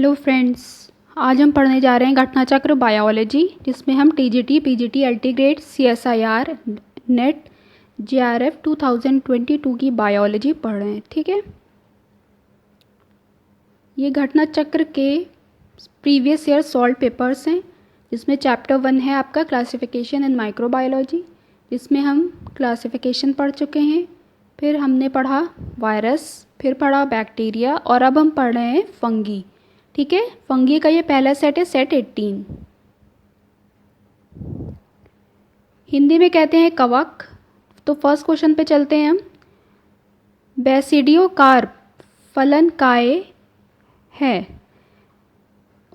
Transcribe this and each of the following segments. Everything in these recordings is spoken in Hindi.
हेलो फ्रेंड्स, आज हम पढ़ने जा रहे हैं घटना चक्र बायोलॉजी, जिसमें हम TGT, PGT, LT grade, CSIR, net, JRF 2022 की बायोलॉजी पढ़ रहे हैं। ठीक है, ये घटना चक्र के प्रीवियस ईयर सॉल्व पेपर्स हैं, जिसमें चैप्टर 1 है आपका क्लासिफिकेशन एंड माइक्रोबायोलॉजी, जिसमें हम क्लासिफिकेशन पढ़ चुके हैं। फिर हमने पढ़ा वायरस, फिर पढ़ा बैक्टीरिया, और अब हम पढ़ रहे हैं फंगी। ठीक है, फंगी का ये पहला सेट है, सेट 18। हिंदी में कहते हैं कवक। तो फर्स्ट क्वेश्चन पे चलते हैं हम। बेसिडियोकार्प फलन काय है?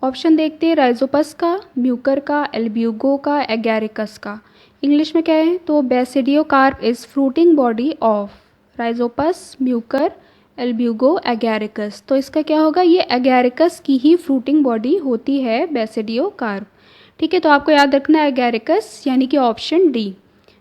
ऑप्शन देखते हैं, राइजोपस का, म्यूकर का, एल्ब्यूगो का, एगैरिकस का। इंग्लिश में क्या है? तो basidiocarp is fruiting body of Rhizopus, Mucor, Albugo, Agaricus. तो इसका क्या होगा? ये एगैरिकस की ही फ्रूटिंग बॉडी होती है बेसिडियोकार्प। ठीक है, तो आपको याद रखना है एगैरिकस यानी कि ऑप्शन डी।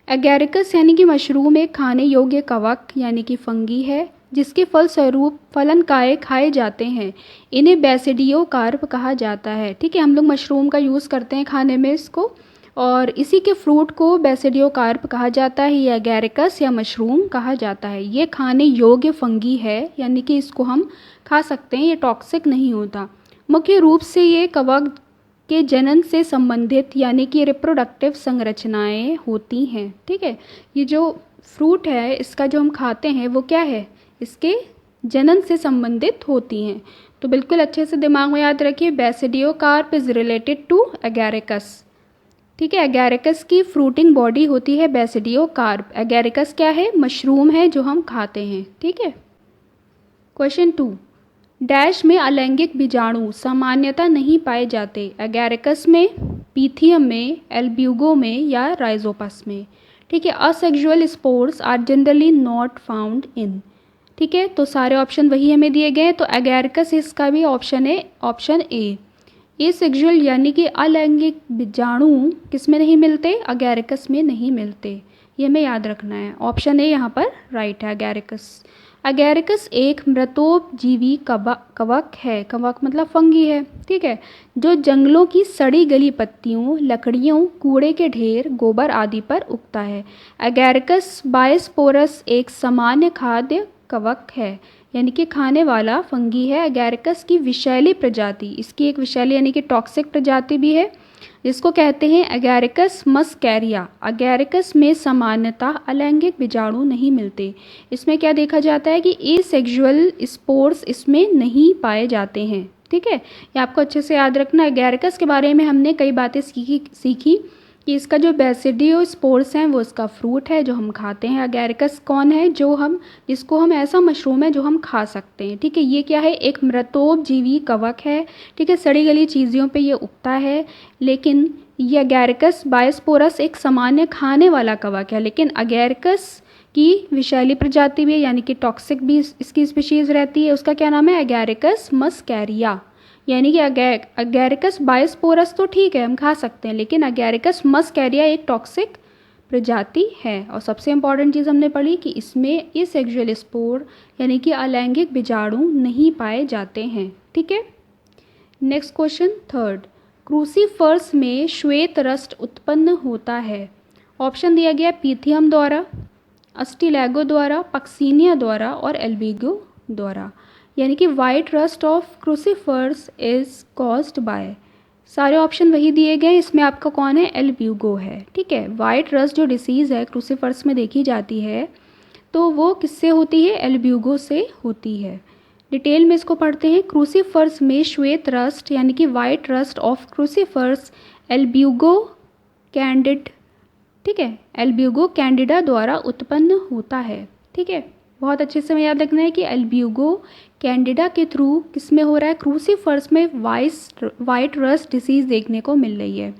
एगैरिकस यानी कि मशरूम एक खाने योग्य कवक यानी कि फंगी है, जिसके फलस्वरूप फलनकाय खाए जाते हैं। इन्हें बेसिडियोकार्प कहा जाता है। ठीक है, हम लोग मशरूम का यूज़ करते हैं खाने में इसको, और इसी के फ्रूट को बेसिडियोकार्प कहा जाता है, या एगैरिकस या मशरूम कहा जाता है। ये खाने योग्य फंगी है, यानी कि इसको हम खा सकते हैं, ये टॉक्सिक नहीं होता। मुख्य रूप से ये कवक के जनन से संबंधित यानी कि रिप्रोडक्टिव संरचनाएं होती हैं। ठीक है, ये जो फ्रूट है इसका जो हम खाते हैं वो क्या है? इसके जनन से संबंधित होती हैं। तो बिल्कुल अच्छे से दिमाग में याद रखिए, बेसिडियोकार्प इज रिलेटेड टू एगैरिकस। ठीक है, एगैरिकस की फ्रूटिंग बॉडी होती है बेसिडियोकार्प। एगैरिकस क्या है? मशरूम है जो हम खाते हैं। ठीक है, क्वेश्चन 2। डैश में अलैंगिक बीजाणु सामान्यतः नहीं पाए जाते। एगैरिकस में, पीथियम में, एल्ब्यूगो में या राइजोपस में। ठीक है, asexual spores are generally not found in. ठीक है, तो सारे ऑप्शन वही हमें दिए गए हैं, तो एगैरिकस इसका भी ऑप्शन है, ऑप्शन ए। एसेक्सुअल यानी कि अलैंगिक बीजाणु किस में नहीं मिलते? एगैरिकस में नहीं मिलते, ये हमें याद रखना है। ऑप्शन ए यहाँ पर राइट है, एगैरिकस। एगैरिकस एक मृतोपजीवी कवक है। कवक मतलब फंगी है। ठीक है, जो जंगलों की सड़ी गली पत्तियों, लकड़ियों, कूड़े के ढेर, गोबर आदि पर उगता है। एगैरिकस बायोस्पोरस एक सामान्य खाद्य कवक है, यानी कि खाने वाला फंगी है। एगैरिकस की विषैली प्रजाति, इसकी एक विषैली यानी कि टॉक्सिक प्रजाति भी है, जिसको कहते हैं एगैरिकस मस्कैरिया। एगैरिकस में सामान्यतः अलैंगिक बीजाणु नहीं मिलते। इसमें क्या देखा जाता है कि एसेक्सुअल स्पोर्स इसमें नहीं पाए जाते हैं। ठीक है, ये आपको अच्छे से याद रखना। एगैरिकस के बारे में हमने कई बातें सीखी कि इसका जो बेसिडियोस्पोर्स हैं वो इसका फ्रूट है जो हम खाते हैं। एगैरिकस कौन है? जिसको हम ऐसा मशरूम है जो हम खा सकते हैं। ठीक है, ये क्या है? एक मृतोपजीवी कवक है। ठीक है, सड़ी गली चीज़ों पे ये उगता है, लेकिन ये एगैरिकस बायोस्पोरस एक सामान्य खाने वाला कवक है, लेकिन एगैरिकस की विषैली प्रजाति भी है, यानी कि टॉक्सिक भी इसकी स्पीशीज़ रहती है। उसका क्या नाम है? एगैरिकस मस्कैरिया। यानी कि एगैरिकस बायोस्पोरस तो ठीक है हम खा सकते हैं, लेकिन एगैरिकस मस्कैरिया एक टॉक्सिक प्रजाति है। और सबसे इंपॉर्टेंट चीज़ हमने पढ़ी कि इसमें एसेक्सुअल स्पोर यानी कि अलैंगिक बीजाणु नहीं पाए जाते हैं। ठीक है, नेक्स्ट क्वेश्चन 3। क्रूसीफर्स में श्वेत रस्ट उत्पन्न होता है। ऑप्शन दिया गया पीथियम द्वारा, अस्टिलैगो द्वारा, पक्सीनिया द्वारा और एल्ब्यूगो द्वारा। यानी कि white rust of crucifers is caused by. सारे ऑप्शन वही दिए गए, इसमें आपका कौन है? एल्ब्यूगो है। ठीक है, वाइट रस्ट जो डिसीज़ है क्रूसीफर्स में देखी जाती है, तो वो किससे होती है? एल्ब्यूगो से होती है। डिटेल में इसको पढ़ते हैं। क्रूसीफर्स में श्वेत रस्ट यानी कि white rust of crucifers Albugo candid, ठीक है, एल्ब्यूगो कैंडिडा द्वारा उत्पन्न होता है। ठीक है, बहुत अच्छे से हमें याद रखना है कि एल्ब्यूगो कैंडिडा के थ्रू किस में हो रहा है? क्रूसीफर्स में वाइट रस्ट डिसीज़ देखने को मिल रही है।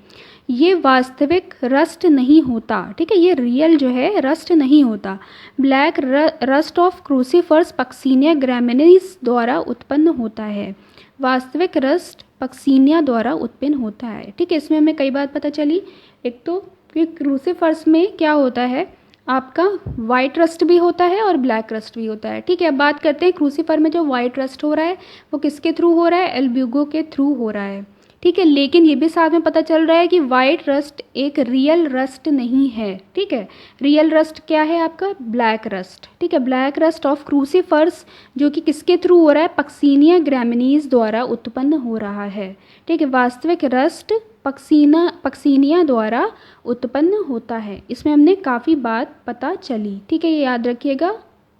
ये वास्तविक रस्ट नहीं होता। ठीक है, ये रियल जो है रस्ट नहीं होता। Black rust of crucifers Puccinia graminis द्वारा उत्पन्न होता है। वास्तविक रस्ट पक्सीनिया द्वारा उत्पन्न होता है। ठीक है, इसमें हमें कई बात पता चली। एक तो कि क्रूसीफर्स में क्या होता है? आपका वाइट रस्ट भी होता है और ब्लैक रस्ट भी होता है। ठीक है, अब बात करते हैं क्रूसीफर में जो वाइट रस्ट हो रहा है वो किसके थ्रू हो रहा है, एल्ब्यूगो के थ्रू हो रहा है। ठीक है, लेकिन ये भी साथ में पता चल रहा है कि वाइट रस्ट एक रियल रस्ट नहीं है। ठीक है, रियल रस्ट क्या है आपका, ब्लैक रस्ट। ठीक है, ब्लैक रस्ट ऑफ क्रूसीफर्स जो कि किसके थ्रू हो रहा है, पक्सीनिया ग्रैमिनीज द्वारा उत्पन्न हो रहा है। ठीक है, वास्तविक रस्ट पक्सीनिया द्वारा उत्पन्न होता है। इसमें हमने काफ़ी बात पता चली। ठीक है, ये याद रखिएगा।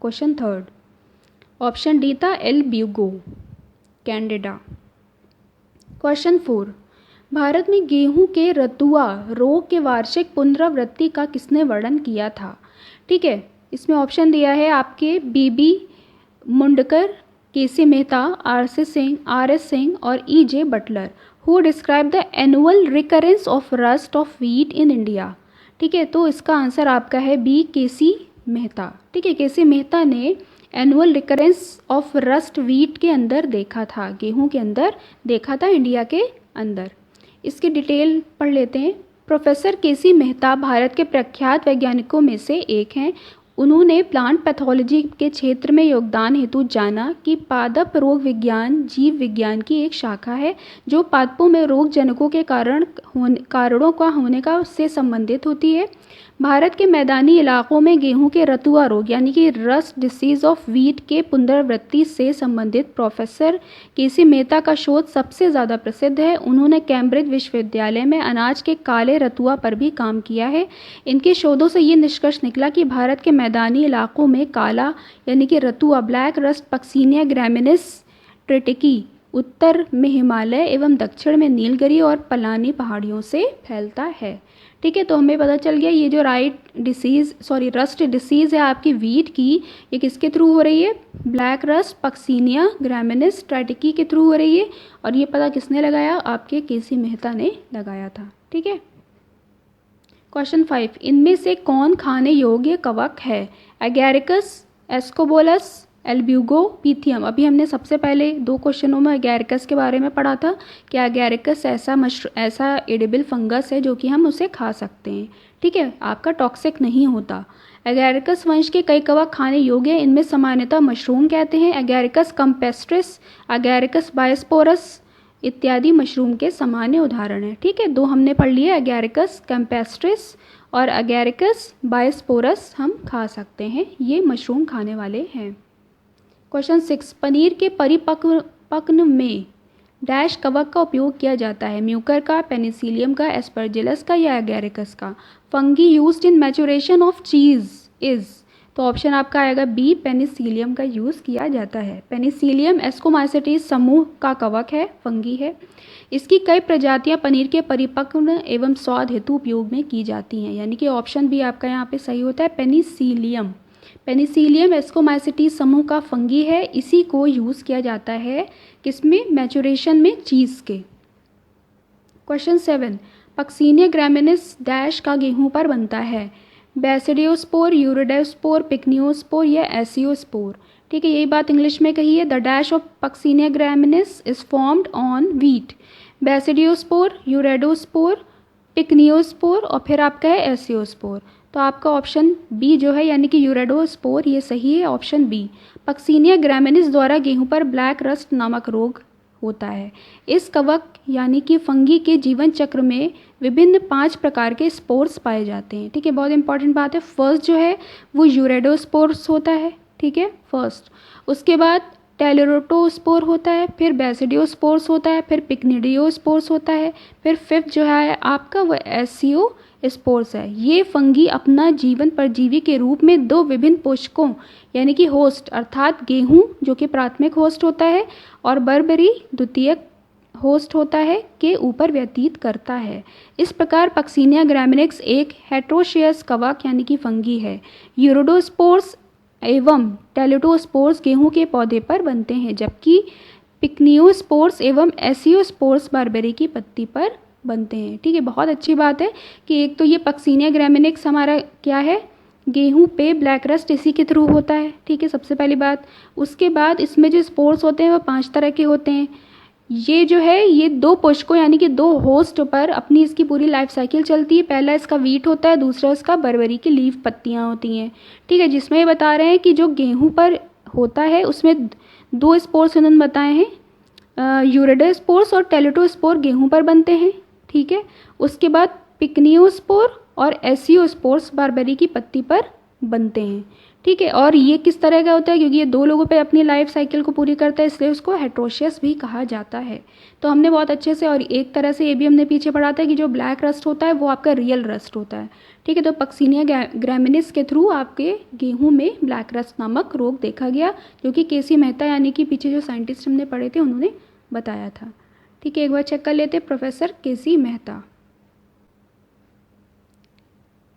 क्वेश्चन थर्ड, ऑप्शन डी था एल्ब्यूगो कैंडिडा। क्वेश्चन 4, भारत में गेहूं के रतुआ रोग के वार्षिक पुनरावृत्ति का किसने वर्णन किया था। ठीक है, इसमें ऑप्शन दिया है आपके B B Mundkur, K C Mehta, R S Singh और E J Butler. Who describe the annual recurrence of rust of wheat in India. ठीक है, तो इसका आंसर आपका है बी, केसी मेहता। ठीक है, केसी मेहता ने annual recurrence of rust wheat के अंदर देखा था, गेहूं के अंदर देखा था, इंडिया के अंदर। इसकी डिटेल पढ़ लेते हैं। प्रोफेसर केसी मेहता भारत के प्रख्यात वैज्ञानिकों में से एक हैं। उन्होंने प्लांट पैथोलॉजी के क्षेत्र में योगदान हेतु जाना कि पादप रोग विज्ञान जीव विज्ञान की एक शाखा है जो पादपों में रोगजनकों के कारणों का होने का से संबंधित होती है। भारत के मैदानी इलाकों में गेहूं के रतुआ रोग यानी कि रस्ट डिसीज ऑफ व्हीट के पुनरावृत्ति से संबंधित प्रोफेसर केसी मेहता का शोध सबसे ज़्यादा प्रसिद्ध है। उन्होंने कैम्ब्रिज विश्वविद्यालय में अनाज के काले रतुआ पर भी काम किया है। इनके शोधों से ये निष्कर्ष निकला कि भारत के मैदानी इलाकों में काला यानी कि रतुआ ब्लैक रस्ट पक्सीनिया ग्रैमिनिस ट्रिटिकी उत्तर में हिमालय एवं दक्षिण में नीलगिरी और पलानी पहाड़ियों से फैलता है। ठीक है, तो हमें पता चल गया ये जो रस्ट डिसीज़ है आपकी व्हीट की, ये किसके थ्रू हो रही है, ब्लैक रस्ट पक्सीनिया ग्रैमिनिस ट्रिटिकी के थ्रू हो रही है। और ये पता किसने लगाया, आपके केसी मेहता ने लगाया था। ठीक है, क्वेश्चन 5, इनमें से कौन खाने योग्य कवक है, एगैरिकस, एस्कोबोलस, एल्ब्यूगो, पीथियम। अभी हमने सबसे पहले 2 क्वेश्चनों में एगैरिकस के बारे में पढ़ा था कि एगैरिकस ऐसा एडिबल फंगस है जो कि हम उसे खा सकते हैं। ठीक है, आपका टॉक्सिक नहीं होता। एगैरिकस वंश के कई कवक खाने योग्य हैं। इनमें सामान्यतः मशरूम कहते हैं, एगैरिकस कैम्पेस्ट्रिस, एगैरिकस बायोस्पोरस इत्यादि मशरूम के सामान्य उदाहरण हैं। ठीक है, 2 हमने पढ़ लिए, एगैरिकस कैम्पेस्ट्रिस और एगैरिकस बायोस्पोरस हम खा सकते हैं, ये मशरूम खाने वाले हैं। क्वेश्चन 6, पनीर के परिपक्वन में डैश कवक का उपयोग किया जाता है, म्यूकर का, पेनिसिलियम का, एस्परजिलस का या एगैरिकस का। Fungi used in maturation of चीज इज, तो ऑप्शन आपका आएगा बी, पेनिसिलियम का यूज़ किया जाता है। पेनिसिलियम एस्कोमाइसेटीज समूह का कवक है, फंगी है। इसकी कई प्रजातियां पनीर के परिपक्वन एवं स्वाद हेतु उपयोग में की जाती हैं, यानी कि ऑप्शन बी आपका यहाँ पे सही होता है, पेनिसिलियम। पेनिसिलियम एस्कोमाइसेटीज समूह का फंगी है, इसी को यूज़ किया जाता है किसमें, मैचुरेशन में, चीज़ के। क्वेश्चन 7, पक्सीनिया ग्रैमिनिस डैश का गेहूं पर बनता है, बेसिडियोस्पोर, यूरिडोस्पोर, पिकनियोस्पोर या एसियोस्पोर। ठीक है, यही बात इंग्लिश में कही है, the dash of Puccinia graminis is formed on wheat, basidiospore, urediospore, pycniospore और फिर आपका है एसियोस्पोर। तो आपका ऑप्शन बी जो है यानी कि यूरेडोस्पोर, ये सही है, ऑप्शन बी। पक्सीनिया ग्रैमिनिस द्वारा गेहूं पर ब्लैक रस्ट नामक रोग होता है। इस कवक यानी कि फंगी के जीवन चक्र में विभिन्न 5 प्रकार के स्पोर्स पाए जाते हैं। ठीक है, बहुत इंपॉर्टेंट बात है। फर्स्ट जो है वो यूरेडोस्पोर्स होता है, ठीक है, फर्स्ट। उसके बाद टेलेरोटोस्पोर होता है, फिर बेसिडियोस्पोर्स होता है, फिर पिक्निडियोस्पोर्स होता है, फिर फिफ्थ जो है आपका वो एसियो स्पोर्स है। ये फंगी अपना जीवन परजीवी के रूप में 2 विभिन्न पोषकों यानी कि होस्ट अर्थात गेहूं जो कि प्राथमिक होस्ट होता है और बर्बरी द्वितीयक होस्ट होता है के ऊपर व्यतीत करता है। इस प्रकार पक्सीनिया ग्रैमिनिक्स एक हेट्रोशियस कवक यानी कि फंगी है। यूरोडोस्पोर्स एवं टेलेटोस्पोर्स गेहूं के पौधे पर बनते हैं, जबकि पिक्नियोस्पोर्स एवं एसियोस्पोर्स बर्बरी की पत्ती पर बनते हैं। ठीक है, बहुत अच्छी बात है कि एक तो ये पक्सीनिया ग्रैमिनिक्स हमारा क्या है, गेहूं पे ब्लैक रस्ट इसी के थ्रू होता है। ठीक है, सबसे पहली बात। उसके बाद इसमें जो स्पोर्स होते हैं वो 5 तरह के होते हैं, ये जो है ये दो पुष्पों यानी कि दो होस्ट पर अपनी इसकी पूरी लाइफ साइकिल चलती है। पहला इसका वीट होता है, दूसरा इसका बरबरी की लीफ पत्तियाँ होती हैं। ठीक है, जिसमें ये बता रहे हैं कि जो गेहूँ पर होता है उसमें दो स्पोर्स उन्होंने बताए हैं, यूरेडोस्पोर्स और टेलेटोस्पोर गेहूँ पर बनते हैं। ठीक है, उसके बाद पिकनियोस्पोर और एसियोस्पोर्स बारबेरी की पत्ती पर बनते हैं। ठीक है, और ये किस तरह का होता है, क्योंकि ये दो लोगों पे अपनी लाइफ साइकिल को पूरी करता है इसलिए उसको हेट्रोशियस भी कहा जाता है। तो हमने बहुत अच्छे से, और एक तरह से ये भी हमने पीछे पढ़ा था कि जो ब्लैक रस्ट होता है वो आपका रियल रस्ट होता है। ठीक है, तो पक्सिनिया ग्रैमिनिस के थ्रू आपके गेहूँ में ब्लैक रस्ट नामक रोग देखा गया, जो कि केसी मेहता यानी कि पीछे जो साइंटिस्ट हमने पढ़े थे उन्होंने बताया था। ठीक है, एक बार चेक कर लेते हैं, प्रोफेसर केसी मेहता।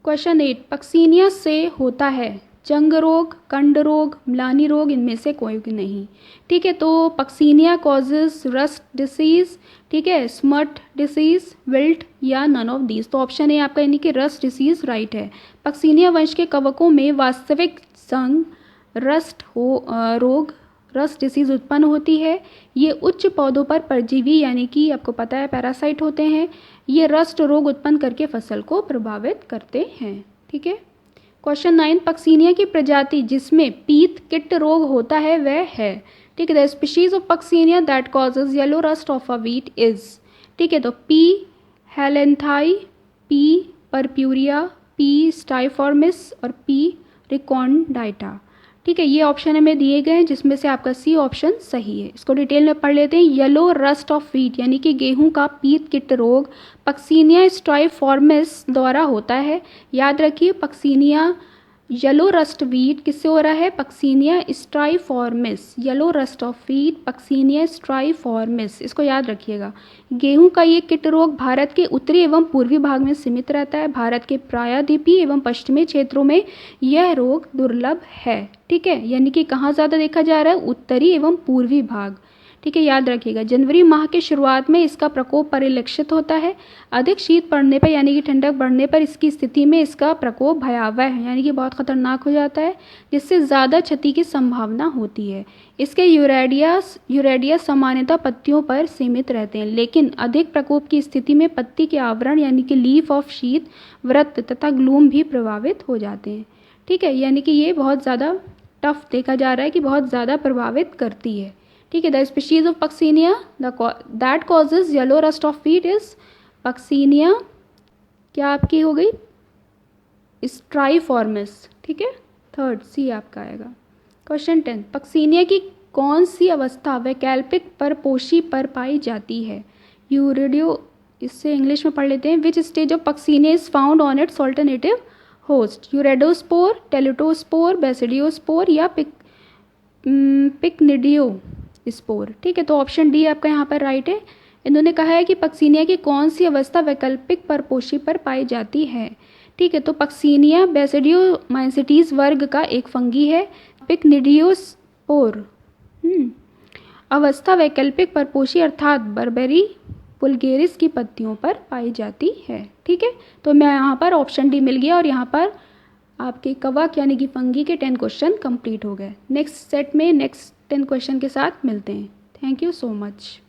क्वेश्चन 8, पक्सिनिया से होता है जंग रोग, कंड रोग, म्लानी रोग, इनमें से कोई भी नहीं। ठीक है, तो पक्सिनिया कॉजेज रस्ट डिसीज, ठीक है, स्मट डिसीज, विल्ट या नन ऑफ दीज। तो ऑप्शन ए आपका यानी कि रस्ट डिसीज राइट है। पक्सिनिया वंश के कवकों में वास्तविक जंग रोग रस्ट डिसीज उत्पन्न होती है। ये उच्च पौधों पर परजीवी यानी कि आपको पता है पैरासाइट होते हैं। ये रस्ट रोग उत्पन्न करके फसल को प्रभावित करते हैं। ठीक है, क्वेश्चन 9, पक्सिनिया की प्रजाति जिसमें पीत किट रोग होता है वह है। ठीक है, the species of Puccinia that causes yellow rust of a wheat is. ठीक है, तो पी हेलेंथाई, पी परप्यूरिया, पी स्टाइफॉर्मिस और पी रिकॉन्डाइटा। ठीक है, ये ऑप्शन हमें दिए गए हैं जिसमें से आपका सी ऑप्शन सही है। इसको डिटेल में पढ़ लेते हैं। येलो रस्ट ऑफ व्हीट यानी कि गेहूं का पीत किट रोग पक्सिनिया स्टाइफॉर्मिस द्वारा होता है। याद रखिए, पक्सिनिया येलो रस्ट व्हीट किससे हो रहा है, Puccinia striiformis. Yellow rust of wheat Puccinia striiformis, इसको याद रखिएगा। गेहूं का ये किट रोग भारत के उत्तरी एवं पूर्वी भाग में सीमित रहता है। भारत के प्रायद्वीपीय एवं पश्चिमी क्षेत्रों में यह रोग दुर्लभ है। ठीक है, यानी कि कहाँ ज़्यादा देखा जा रहा है, उत्तरी एवं पूर्वी भाग। ठीक है, याद रखिएगा। जनवरी माह के शुरुआत में इसका प्रकोप परिलक्षित होता है। अधिक शीत पड़ने पर यानी कि ठंडक बढ़ने पर इसकी स्थिति में इसका प्रकोप भयावह है यानी कि बहुत खतरनाक हो जाता है, जिससे ज़्यादा क्षति की संभावना होती है। इसके यूरेडिया सामान्यतः पत्तियों पर सीमित रहते हैं, लेकिन अधिक प्रकोप की स्थिति में पत्ती के आवरण यानी कि लीफ ऑफ शीत, वृत्त तथा ग्लूम भी प्रभावित हो जाते हैं। ठीक है, यानी कि ये बहुत ज़्यादा टफ देखा जा रहा है कि बहुत ज़्यादा प्रभावित करती है। ठीक है, the species of Puccinia that causes yellow rust of wheat is Puccinia, क्या आपकी हो गई, स्ट्राइफॉर्मिस। ठीक है, थर्ड सी आपका आएगा। क्वेश्चन 10, पक्सिनिया की कौन सी अवस्था वैकल्पिक परपोषी पर पाई जाती है। यूरेडियो, इससे इंग्लिश में पढ़ लेते हैं। Which stage of Puccinia is found on its alternative host, urediospore, teleutospore, basidiospore या पिकनिडियो स्पोर। ठीक है, तो ऑप्शन डी आपका यहाँ पर राइट है। इन्होंने कहा है कि पक्सिनिया की कौन सी अवस्था वैकल्पिक परपोषी पर पाई जाती है। ठीक है, तो पक्सिनिया बेसिडियोमाइसिटीज वर्ग का एक फंगी है। पिकनिडियोस्पोर अवस्था वैकल्पिक परपोषी अर्थात बर्बेरी वुल्गेरिस की पत्तियों पर पाई जाती है। ठीक है, तो मैं यहाँ पर ऑप्शन डी मिल गया और यहाँ पर आपके कवक यानी कि फंगी के 10 क्वेश्चन कंप्लीट हो गए। नेक्स्ट सेट में नेक्स्ट 10 क्वेश्चन के साथ मिलते हैं। Thank you so much.